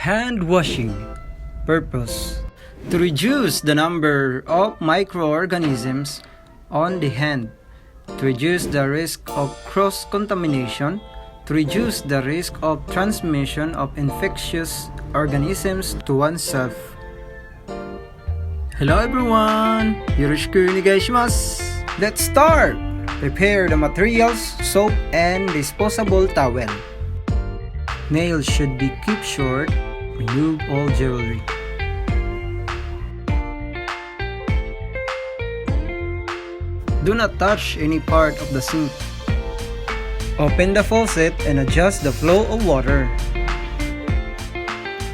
Hand washing. Purpose: to reduce the number of microorganisms on the hand, to reduce the risk of cross-contamination, to reduce the risk of transmission of infectious organisms to oneself. Hello everyone! Yoroshiku onegaishimasu! Let's start! Prepare the materials: soap and disposable towel. Nails should be kept short. Remove all jewelry. Do not touch any part of the sink. Open the faucet and adjust the flow of water.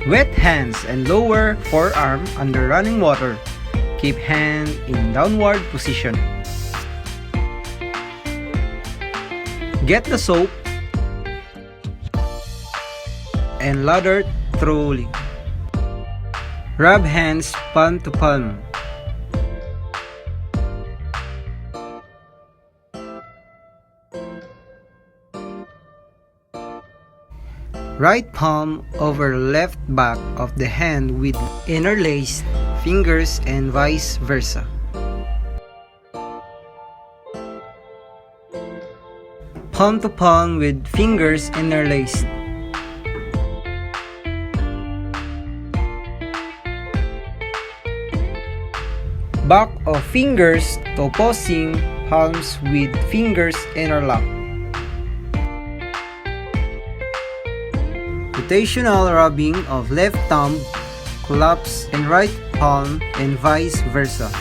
Wet hands and lower forearm under running water. Keep hand in downward position. Get the soap and lather thoroughly. Rub hands palm to palm. Right palm over left back of the hand with interlaced fingers and vice versa. Palm to palm with fingers interlaced. Back of fingers to opposing palms with fingers interlocked. Rotational rubbing of left thumb, collapse in right palm and vice versa.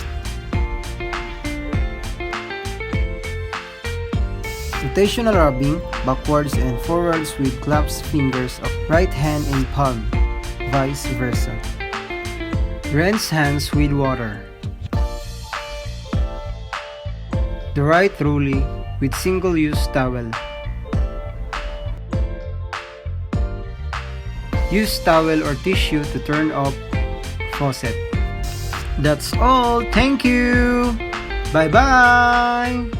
Rotational rubbing backwards and forwards with clasped fingers of right hand in palm, vice versa. Rinse hands with water. Dry thoroughly with single-use towel. Use towel or tissue to turn off faucet. That's all. Thank you. Bye-bye.